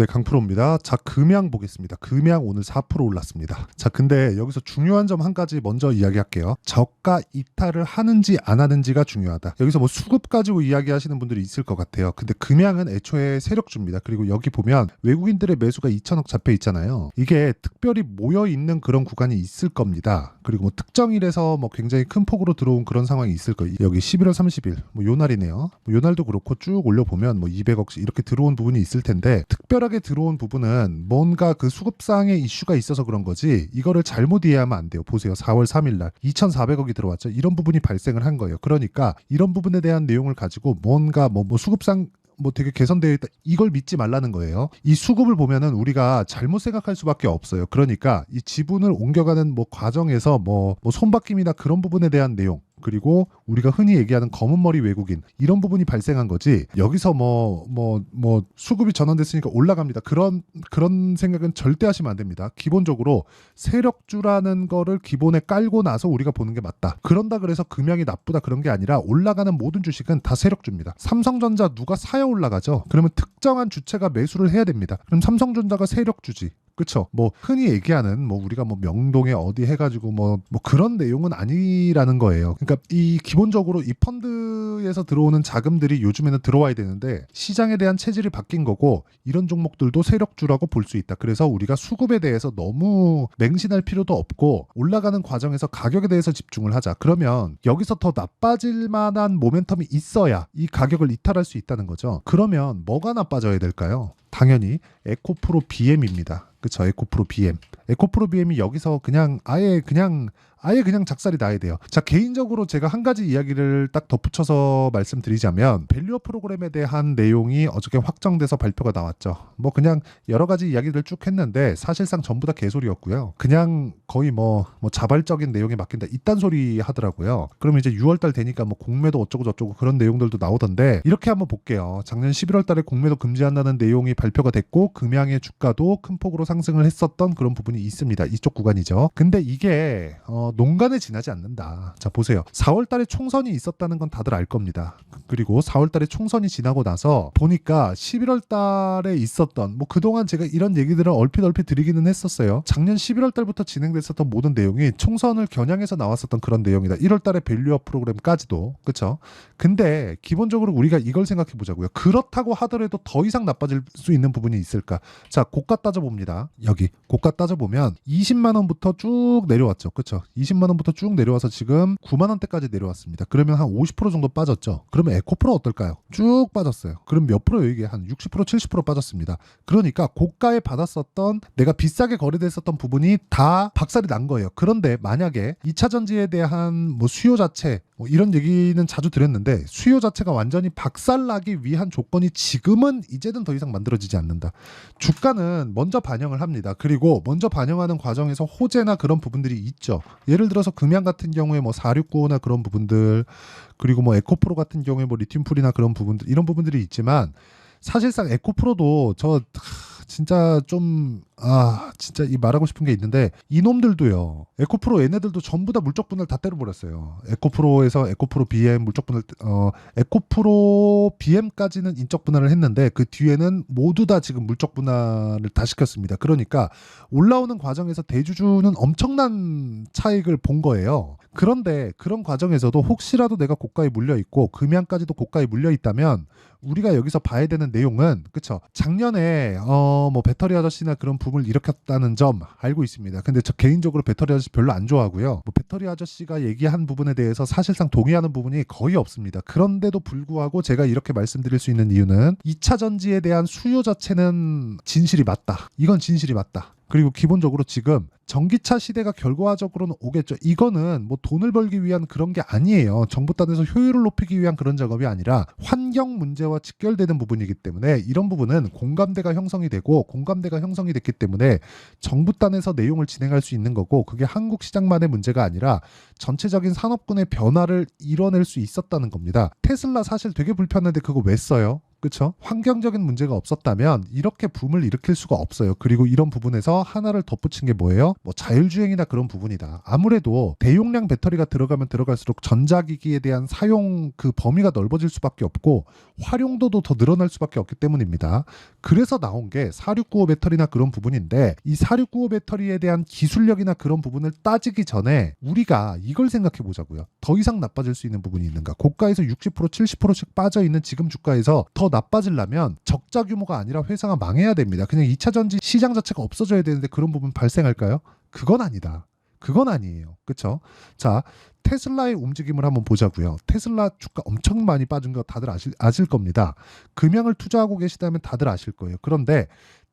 네, 강프로입니다. 자, 금양 보겠습니다. 금양 오늘 4% 올랐습니다. 자, 근데 여기서 중요한 점 한 가지 먼저 이야기할게요. 저가 이탈을 하는지 안 하는지가 중요하다. 여기서 뭐 수급 가지고 이야기하시는 분들이 있을 것 같아요. 근데 금양은 애초에 세력주입니다. 그리고 여기 보면 외국인들의 매수가 2천억 잡혀 있잖아요. 이게 특별히 모여 있는 그런 구간이 있을 겁니다. 그리고 뭐 특정일에서 뭐 굉장히 큰 폭으로 들어온 그런 상황이 있을 거예요. 여기 11월 30일 뭐 요 날이네요. 뭐 요 날도 그렇고 쭉 올려보면 뭐 200억씩 이렇게 들어온 부분이 있을 텐데, 특별하게 들어온 부분은 뭔가 그 수급상의 이슈가 있어서 그런 거지 이거를 잘못 이해하면 안 돼요. 보세요. 4월 3일 날 2,400억이 들어왔죠. 이런 부분이 발생을 한 거예요. 그러니까 이런 부분에 대한 내용을 가지고 뭔가 뭐 수급상 뭐 되게 개선되어 있다, 이걸 믿지 말라는 거예요. 이 수급을 보면은 우리가 잘못 생각할 수밖에 없어요. 그러니까 이 지분을 옮겨가는 뭐 과정에서 뭐 손바뀜이나 그런 부분에 대한 내용, 그리고 우리가 흔히 얘기하는 검은머리 외국인, 이런 부분이 발생한 거지, 여기서 뭐 수급이 전환됐으니까 올라갑니다, 그런 생각은 절대 하시면 안 됩니다. 기본적으로 세력주라는 거를 기본에 깔고 나서 우리가 보는 게 맞다. 그런다 그래서 금양이 나쁘다 그런 게 아니라 올라가는 모든 주식은 다 세력주입니다. 삼성전자 누가 사야 올라가죠? 그러면 특정한 주체가 매수를 해야 됩니다. 그럼 삼성전자가 세력주지. 그쵸? 뭐 흔히 얘기하는 뭐 우리가 뭐 명동에 어디 해가지고 뭐 그런 내용은 아니라는 거예요. 그러니까 이 기본적으로 이 펀드에서 들어오는 자금들이 요즘에는 들어와야 되는데 시장에 대한 체질이 바뀐 거고, 이런 종목들도 세력주라고 볼 수 있다. 그래서 우리가 수급에 대해서 너무 맹신할 필요도 없고 올라가는 과정에서 가격에 대해서 집중을 하자. 그러면 여기서 더 나빠질 만한 모멘텀이 있어야 이 가격을 이탈할 수 있다는 거죠. 그러면 뭐가 나빠져야 될까요? 당연히 에코프로 BM입니다. 그쵸? 에코프로 BM. 에코프로 BM이 여기서 아예 그냥 작살이 나야 돼요. 자, 개인적으로 제가 한 가지 이야기를 딱 덧붙여서 말씀드리자면, 밸류어 프로그램에 대한 내용이 어저께 확정돼서 발표가 나왔죠. 뭐 그냥 여러 가지 이야기를 쭉 했는데 사실상 전부 다 개소리였고요. 그냥 거의 뭐 자발적인 내용에 맡긴다 이딴 소리 하더라고요. 그러면 이제 6월달 되니까 뭐 공매도 어쩌고 저쩌고 그런 내용들도 나오던데, 이렇게 한번 볼게요. 작년 11월달에 공매도 금지한다는 내용이 발표가 됐고 금양의 주가도 큰 폭으로 상승을 했었던 그런 부분이 있습니다. 이쪽 구간이죠. 근데 이게 농간에 지나지 않는다. 자, 보세요. 4월달에 총선이 있었다는 건 다들 알 겁니다. 그리고 4월달에 총선이 지나고 나서 보니까 11월달에 있었던 뭐 그동안 제가 이런 얘기들을 얼핏 드리기는 했었어요. 작년 11월달부터 진행됐었던 모든 내용이 총선을 겨냥해서 나왔었던 그런 내용이다. 1월달에 밸류어 프로그램까지도. 그렇죠? 근데 기본적으로 우리가 이걸 생각해 보자고요. 그렇다고 하더라도 더 이상 나빠질 수 있는 부분이 있을까? 자, 고가 따져봅니다. 여기 고가 따져보면 20만 원부터 쭉 내려왔죠. 그렇죠? 20만 원부터 쭉 내려와서 지금 9만 원대까지 내려왔습니다. 그러면 한 50% 정도 빠졌죠. 그러면 에코프로 어떨까요? 쭉 빠졌어요. 그럼 몇 프로요? 이게 한 60%, 70% 빠졌습니다. 그러니까 고가에 받았었던, 내가 비싸게 거래됐었던 부분이 다 박살이 난 거예요. 그런데 만약에 2차 전지에 대한 뭐 수요 자체, 뭐 이런 얘기는 자주 드렸는데, 수요 자체가 완전히 박살나기 위한 조건이 지금은 이제는 더 이상 만들어지지 않는다. 주가는 먼저 반영을 합니다. 그리고 먼저 반영하는 과정에서 호재나 그런 부분들이 있죠. 예를 들어서 금양 같은 경우에 뭐 469나 그런 부분들, 그리고 뭐 에코프로 같은 경우에 뭐 리튬풀이나 그런 부분들, 이런 부분들이 있지만, 사실상 에코프로도 진짜 진짜 이 말하고 싶은 게 있는데, 이놈들도요, 에코프로 얘네들도 전부 다 물적 분할 다 때려버렸어요. 에코프로에서 에코프로 BM 물적 분할, 에코프로 BM까지는 인적 분할을 했는데 그 뒤에는 모두 다 지금 물적 분할을 다 시켰습니다. 그러니까 올라오는 과정에서 대주주는 엄청난 차익을 본 거예요. 그런데 그런 과정에서도 혹시라도 내가 고가에 물려 있고 금양까지도 고가에 물려 있다면, 우리가 여기서 봐야 되는 내용은, 그쵸? 작년에 뭐 배터리 아저씨나 그런 붐을 일으켰다는 점 알고 있습니다. 근데 저 개인적으로 배터리 아저씨 별로 안 좋아하고요. 뭐 배터리 아저씨가 얘기한 부분에 대해서 사실상 동의하는 부분이 거의 없습니다. 그런데도 불구하고 제가 이렇게 말씀드릴 수 있는 이유는 2차 전지에 대한 수요 자체는 진실이 맞다. 이건 진실이 맞다. 그리고 기본적으로 지금 전기차 시대가 결과적으로는 오겠죠. 이거는 뭐 돈을 벌기 위한 그런 게 아니에요. 정부 단에서 효율을 높이기 위한 그런 작업이 아니라 환경 문제와 직결되는 부분이기 때문에, 이런 부분은 공감대가 형성이 되고, 공감대가 형성이 됐기 때문에 정부 단에서 내용을 진행할 수 있는 거고, 그게 한국 시장만의 문제가 아니라 전체적인 산업군의 변화를 이뤄낼 수 있었다는 겁니다. 테슬라 사실 되게 불편한데 그거 왜 써요? 그렇죠? 환경적인 문제가 없었다면 이렇게 붐을 일으킬 수가 없어요. 그리고 이런 부분에서 하나를 덧붙인 게 뭐예요? 뭐 자율주행이나 그런 부분이다. 아무래도 대용량 배터리가 들어가면 들어갈수록 전자기기에 대한 사용 그 범위가 넓어질 수밖에 없고 활용도도 더 늘어날 수밖에 없기 때문입니다. 그래서 나온 게 4695 배터리나 그런 부분인데 이 4695 배터리에 대한 기술력이나 그런 부분을 따지기 전에 우리가 이걸 생각해 보자고요. 더 이상 나빠질 수 있는 부분이 있는가? 고가에서 60% 70%씩 빠져 있는 지금 주가에서 더 나빠지려면 적자 규모가 아니라 회사가 망해야 됩니다. 그냥 2차 전지 시장 자체가 없어져야 되는데 그런 부분 발생할까요? 그건 아니다. 그건 아니에요. 그렇죠? 자, 테슬라의 움직임을 한번 보자고요. 테슬라 주가 엄청 많이 빠진 거 다들 아실 겁니다. 금양을 투자하고 계시다면 다들 아실 거예요. 그런데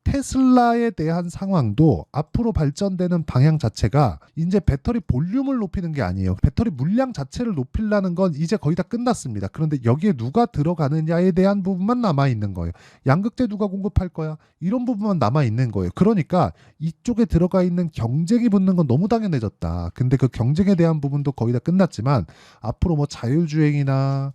테슬라에 대한 상황도 앞으로 발전되는 방향 자체가 이제 배터리 볼륨을 높이는 게 아니에요. 배터리 물량 자체를 높이려는 건 이제 거의 다 끝났습니다. 그런데 여기에 누가 들어가느냐에 대한 부분만 남아있는 거예요. 양극재 누가 공급할 거야? 이런 부분만 남아있는 거예요. 그러니까 이쪽에 들어가 있는 경쟁이 붙는 건 너무 당연해졌다. 근데 그 경쟁에 대한 부분도 거의 다 끝났지만 앞으로 뭐 자율주행이나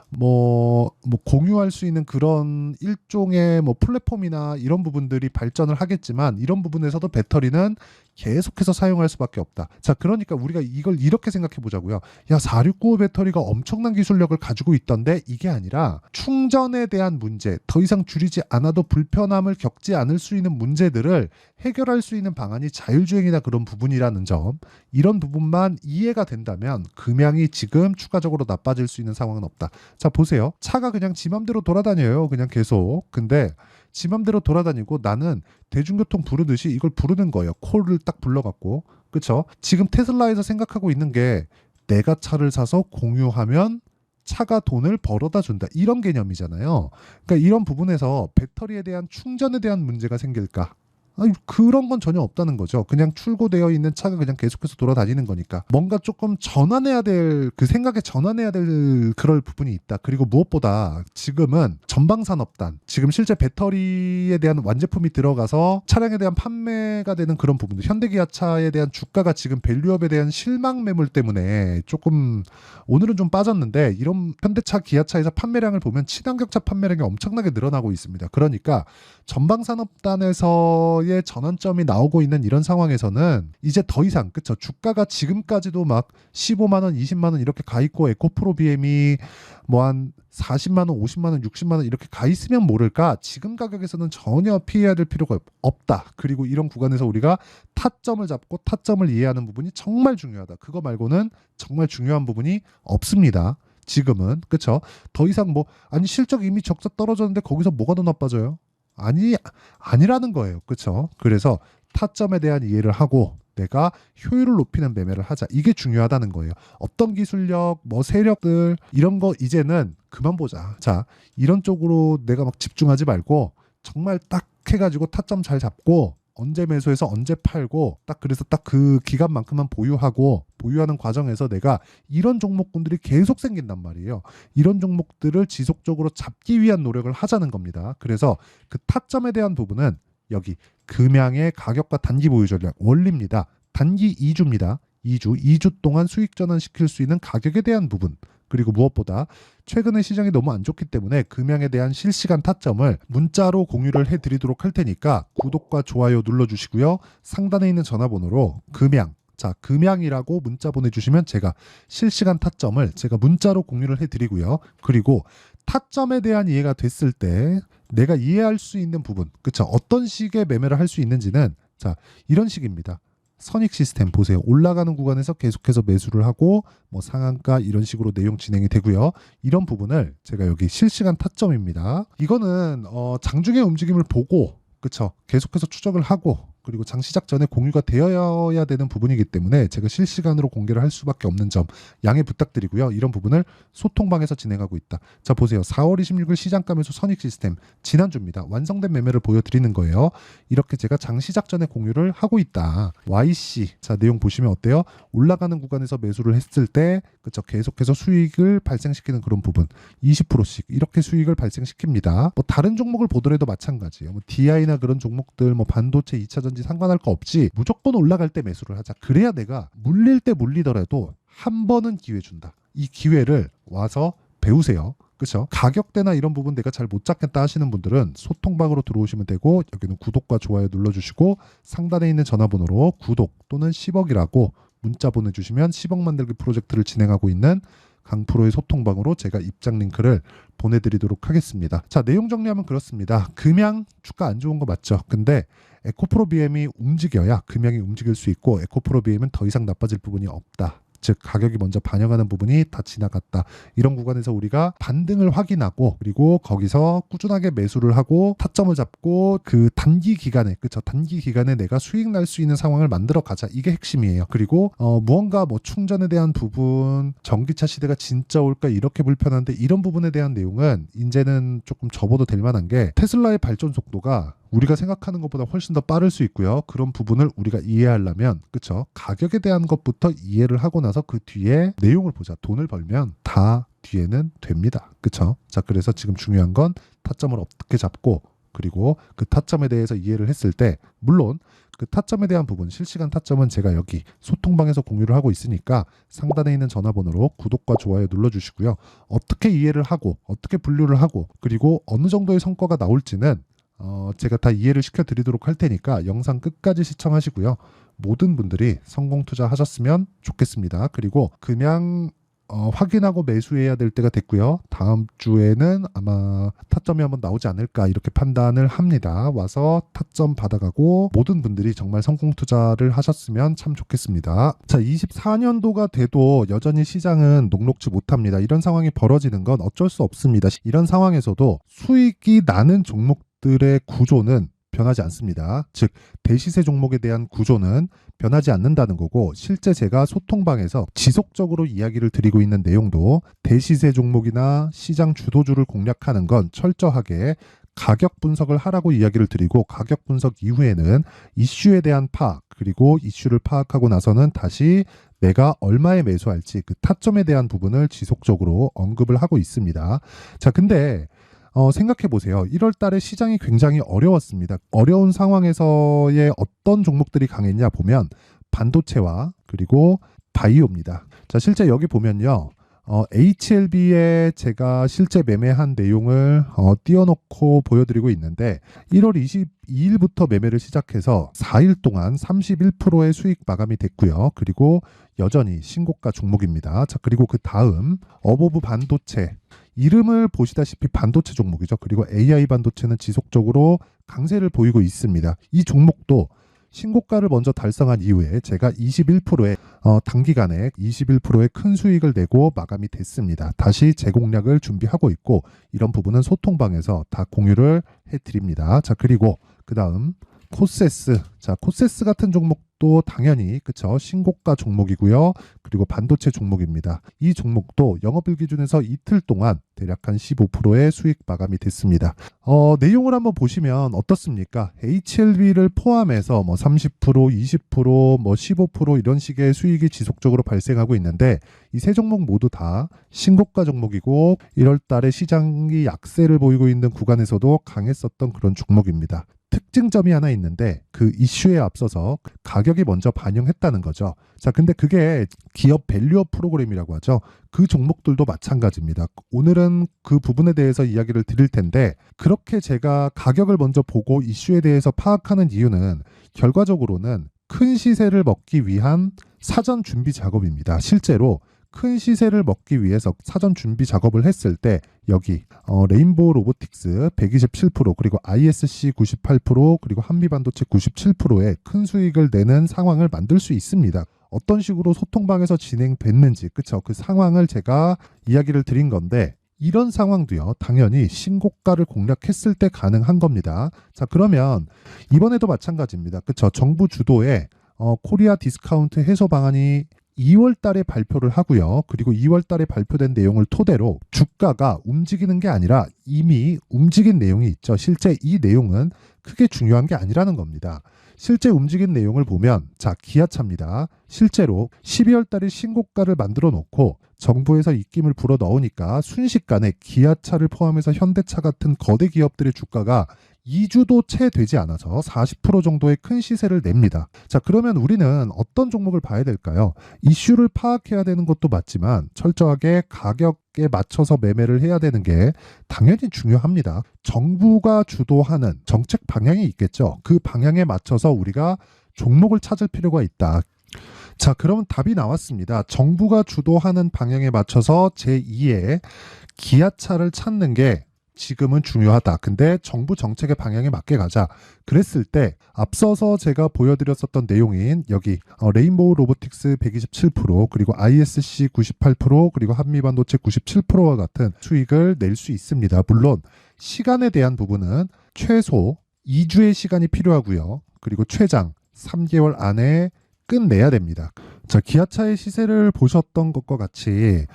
뭐 공유할 수 있는 그런 일종의 뭐 플랫폼이나 이런 부분들이 발전을 하겠지만 이런 부분에서도 배터리는 계속해서 사용할 수밖에 없다. 자, 그러니까 우리가 이걸 이렇게 생각해 보자고요. 야, 4695 배터리가 엄청난 기술력을 가지고 있던데 이게 아니라 충전에 대한 문제, 더 이상 줄이지 않아도 불편함을 겪지 않을 수 있는 문제들을 해결할 수 있는 방안이 자율주행이나 그런 부분이라는 점, 이런 부분만 이해가 된다면 금양이 지금 추가적으로 나빠질 수 있는 상황은 없다. 자, 보세요. 차가 그냥 지 맘대로 돌아다녀요. 그냥 계속. 근데 지 맘대로 돌아다니고 나는 대중교통 부르듯이 이걸 부르는 거예요. 콜을 딱 불러갖고. 그쵸? 지금 테슬라에서 생각하고 있는 게 내가 차를 사서 공유하면 차가 돈을 벌어다 준다. 이런 개념이잖아요. 그러니까 이런 부분에서 배터리에 대한 충전에 대한 문제가 생길까? 아니, 그런 건 전혀 없다는 거죠. 그냥 출고되어 있는 차가 그냥 계속해서 돌아다니는 거니까. 뭔가 조금 전환해야 될, 그 생각에 전환해야 될 그럴 부분이 있다. 그리고 무엇보다 지금은 전방산업단, 지금 실제 배터리에 대한 완제품이 들어가서 차량에 대한 판매가 되는 그런 부분들, 현대기아차에 대한 주가가 지금 밸류업에 대한 실망 매물 때문에 조금 오늘은 좀 빠졌는데, 이런 현대차, 기아차에서 판매량을 보면 친환경차 판매량이 엄청나게 늘어나고 있습니다. 그러니까 전방산업단에서의 전환점이 나오고 있는 이런 상황에서는 이제 더 이상, 그쵸, 주가가 지금까지도 막 15만 원, 20만 원 이렇게 가 있고 에코프로 BM이 뭐 한 40만 원, 50만 원, 60만 원 이렇게 가 있으면 모를까, 지금 가격에서는 전혀 피해야 될 필요가 없다. 그리고 이런 구간에서 우리가 타점을 잡고 타점을 이해하는 부분이 정말 중요하다. 그거 말고는 정말 중요한 부분이 없습니다. 지금은. 그쵸? 더 이상 뭐 아니 실적 이미 적자 떨어졌는데 거기서 뭐가 더 나빠져요? 아니라는 거예요. 그렇죠? 그래서 타점에 대한 이해를 하고 내가 효율을 높이는 매매를 하자. 이게 중요하다는 거예요. 어떤 기술력, 뭐 세력들 이런 거 이제는 그만 보자. 자, 이런 쪽으로 내가 막 집중하지 말고 정말 딱 해가지고 타점 잘 잡고 언제 매수해서 언제 팔고 딱, 그래서 딱 그 기간만큼만 보유하는 과정에서 내가 이런 종목군들이 계속 생긴단 말이에요. 이런 종목들을 지속적으로 잡기 위한 노력을 하자는 겁니다. 그래서 그 타점에 대한 부분은 여기 금양의 가격과 단기 보유 전략 원리입니다. 단기 2주입니다. 2주 동안 수익 전환시킬 수 있는 가격에 대한 부분, 그리고 무엇보다 최근에 시장이 너무 안 좋기 때문에 금양에 대한 실시간 타점을 문자로 공유를 해드리도록 할 테니까 구독과 좋아요 눌러주시고요. 상단에 있는 전화번호로 금양, 자, 금양이라고 문자 보내주시면 제가 실시간 타점을 제가 문자로 공유를 해드리고요. 그리고 타점에 대한 이해가 됐을 때 내가 이해할 수 있는 부분, 그쵸? 어떤 식의 매매를 할 수 있는지는 자, 이런 식입니다. 선익 시스템 보세요. 올라가는 구간에서 계속해서 매수를 하고 뭐 상한가 이런 식으로 내용 진행이 되고요. 이런 부분을 제가 여기 실시간 타점입니다. 이거는 장중의 움직임을 보고, 그쵸, 계속해서 추적을 하고, 그리고 장 시작 전에 공유가 되어야 되는 부분이기 때문에 제가 실시간으로 공개를 할 수밖에 없는 점 양해 부탁드리고요. 이런 부분을 소통방에서 진행하고 있다. 자, 보세요. 4월 26일 시장가 매수 선익 시스템 지난주입니다. 완성된 매매를 보여드리는 거예요. 이렇게 제가 장 시작 전에 공유를 하고 있다. YC, 자, 내용 보시면 어때요? 올라가는 구간에서 매수를 했을 때, 그쵸, 계속해서 수익을 발생시키는 그런 부분 20%씩 이렇게 수익을 발생시킵니다. 뭐 다른 종목을 보더라도 마찬가지예요. 뭐 DI나 그런 종목들, 뭐 반도체, 2차전지 상관할 거 없지, 무조건 올라갈 때 매수를 하자. 그래야 내가 물릴 때 물리더라도 한 번은 기회 준다. 이 기회를 와서 배우세요. 그쵸? 가격대나 이런 부분 내가 잘 못 잡겠다 하시는 분들은 소통방으로 들어오시면 되고, 여기는 구독과 좋아요 눌러주시고 상단에 있는 전화번호로 구독 또는 10억이라고 문자 보내주시면 10억 만들기 프로젝트를 진행하고 있는 강프로의 소통방으로 제가 입장 링크를 보내드리도록 하겠습니다. 자, 내용 정리하면 그렇습니다. 금양 주가 안 좋은 거 맞죠? 근데 에코프로 BM이 움직여야 금양이 움직일 수 있고, 에코프로 BM은 더 이상 나빠질 부분이 없다. 즉 가격이 먼저 반영하는 부분이 다 지나갔다. 이런 구간에서 우리가 반등을 확인하고, 그리고 거기서 꾸준하게 매수를 하고 타점을 잡고 그 단기 기간에, 그쵸, 단기 기간에 내가 수익 날 수 있는 상황을 만들어 가자. 이게 핵심이에요. 그리고 무언가 뭐 충전에 대한 부분, 전기차 시대가 진짜 올까 이렇게 불편한데, 이런 부분에 대한 내용은 이제는 조금 접어도 될 만한 게, 테슬라의 발전 속도가 우리가 생각하는 것보다 훨씬 더 빠를 수 있고요. 그런 부분을 우리가 이해하려면, 그쵸, 가격에 대한 것부터 이해를 하고 나서 그 뒤에 내용을 보자. 돈을 벌면 다 뒤에는 됩니다. 그쵸? 자, 그래서 지금 중요한 건 타점을 어떻게 잡고, 그리고 그 타점에 대해서 이해를 했을 때, 물론 그 타점에 대한 부분, 실시간 타점은 제가 여기 소통방에서 공유를 하고 있으니까 상단에 있는 전화번호로 구독과 좋아요 눌러주시고요. 어떻게 이해를 하고, 어떻게 분류를 하고, 그리고 어느 정도의 성과가 나올지는 제가 다 이해를 시켜드리도록 할 테니까 영상 끝까지 시청하시고요. 모든 분들이 성공 투자하셨으면 좋겠습니다. 그리고 그냥 확인하고 매수해야 될 때가 됐고요. 다음 주에는 아마 타점이 한번 나오지 않을까 이렇게 판단을 합니다. 와서 타점 받아가고 모든 분들이 정말 성공 투자를 하셨으면 참 좋겠습니다. 자, 24년도가 돼도 여전히 시장은 녹록지 못합니다. 이런 상황이 벌어지는 건 어쩔 수 없습니다. 이런 상황에서도 수익이 나는 종목들의 구조는 변하지 않습니다. 즉 대시세 종목에 대한 구조는 변하지 않는다는 거고, 실제 제가 소통방에서 지속적으로 이야기를 드리고 있는 내용도 대시세 종목이나 시장 주도주를 공략하는 건 철저하게 가격 분석을 하라고 이야기를 드리고, 가격 분석 이후에는 이슈에 대한 파악, 그리고 이슈를 파악하고 나서는 다시 내가 얼마에 매수할지 그 타점에 대한 부분을 지속적으로 언급을 하고 있습니다. 자, 근데 생각해 보세요. 1월 달에 시장이 굉장히 어려웠습니다. 어려운 상황에서의 어떤 종목들이 강했냐 보면 반도체와 그리고 바이오입니다. 자, 실제 여기 보면요. HLB에 제가 실제 매매한 내용을 띄워놓고 보여드리고 있는데, 1월 22일부터 매매를 시작해서 4일 동안 31%의 수익 마감이 됐고요. 그리고 여전히 신고가 종목입니다. 자, 그리고 그 다음 어보브 반도체, 이름을 보시다시피 반도체 종목이죠. 그리고 AI 반도체는 지속적으로 강세를 보이고 있습니다. 이 종목도 신고가를 먼저 달성한 이후에 제가 21%의 단기간에 21%의 큰 수익을 내고 마감이 됐습니다. 다시 재공략을 준비하고 있고, 이런 부분은 소통방에서 다 공유를 해드립니다. 자, 그리고 그 다음 코세스. 자, 코세스 같은 종목도 당연히 그쵸, 신고가 종목이고요. 그리고 반도체 종목입니다. 이 종목도 영업일 기준에서 이틀 동안 대략 한 15%의 수익 마감이 됐습니다. 내용을 한번 보시면 어떻습니까? HLB를 포함해서 뭐 30%, 20%, 뭐 15% 이런 식의 수익이 지속적으로 발생하고 있는데, 이 세 종목 모두 다 신고가 종목이고 1월 달에 시장이 약세를 보이고 있는 구간에서도 강했었던 그런 종목입니다. 특징점이 하나 있는데, 그 이슈에 앞서서 가격이 먼저 반영했다는 거죠. 자, 근데 그게 기업 밸류업 프로그램이라고 하죠. 그 종목들도 마찬가지입니다. 오늘은 그 부분에 대해서 이야기를 드릴 텐데, 그렇게 제가 가격을 먼저 보고 이슈에 대해서 파악하는 이유는 결과적으로는 큰 시세를 먹기 위한 사전 준비 작업입니다. 실제로 큰 시세를 먹기 위해서 사전 준비 작업을 했을 때 여기 레인보우 로보틱스 127%, 그리고 ISC 98%, 그리고 한미반도체 97%의 큰 수익을 내는 상황을 만들 수 있습니다. 어떤 식으로 소통방에서 진행됐는지, 그쵸, 그 상황을 제가 이야기를 드린 건데, 이런 상황도요 당연히 신고가를 공략했을 때 가능한 겁니다. 자, 그러면 이번에도 마찬가지입니다. 그쵸, 정부 주도의 코리아 디스카운트 해소 방안이 2월 달에 발표를 하고요. 그리고 2월 달에 발표된 내용을 토대로 주가가 움직이는 게 아니라 이미 움직인 내용이 있죠. 실제 이 내용은 크게 중요한 게 아니라는 겁니다. 실제 움직인 내용을 보면, 자, 기아차입니다. 실제로 12월 달에 신고가를 만들어 놓고 정부에서 입김을 불어 넣으니까 순식간에 기아차를 포함해서 현대차 같은 거대 기업들의 주가가 2주도 채 되지 않아서 40% 정도의 큰 시세를 냅니다. 자, 그러면 우리는 어떤 종목을 봐야 될까요? 이슈를 파악해야 되는 것도 맞지만 철저하게 가격에 맞춰서 매매를 해야 되는 게 당연히 중요합니다. 정부가 주도하는 정책 방향이 있겠죠. 그 방향에 맞춰서 우리가 종목을 찾을 필요가 있다. 자, 그러면 답이 나왔습니다. 정부가 주도하는 방향에 맞춰서 제2의 기아차를 찾는 게 지금은 중요하다. 근데 정부 정책의 방향에 맞게 가자. 그랬을 때 앞서서 제가 보여드렸었던 내용인 여기 레인보우 로보틱스 127% 그리고 ISC 98% 그리고 한미반도체 97%와 같은 수익을 낼 수 있습니다. 물론 시간에 대한 부분은 최소 2주의 시간이 필요하고요. 그리고 최장 3개월 안에 끝내야 됩니다. 자, 기아차의 시세를 보셨던 것과 같이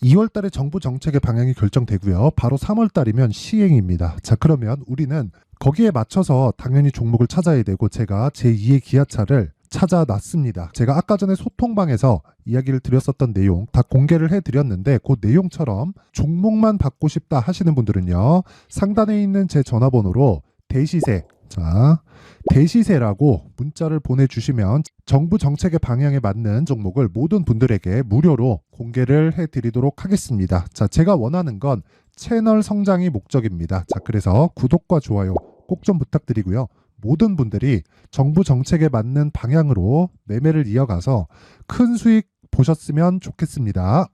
2월 달에 정부 정책의 방향이 결정되고요. 바로 3월 달이면 시행입니다. 자, 그러면 우리는 거기에 맞춰서 당연히 종목을 찾아야 되고 제가 제2의 기아차를 찾아놨습니다. 제가 아까 전에 소통방에서 이야기를 드렸었던 내용 다 공개를 해드렸는데 그 내용처럼 종목만 받고 싶다 하시는 분들은요. 상단에 있는 제 전화번호로 대시세, 자, 대시세라고 문자를 보내주시면 정부 정책의 방향에 맞는 종목을 모든 분들에게 무료로 공개를 해드리도록 하겠습니다. 자, 제가 원하는 건 채널 성장이 목적입니다. 자, 그래서 구독과 좋아요 꼭 좀 부탁드리고요. 모든 분들이 정부 정책에 맞는 방향으로 매매를 이어가서 큰 수익 보셨으면 좋겠습니다.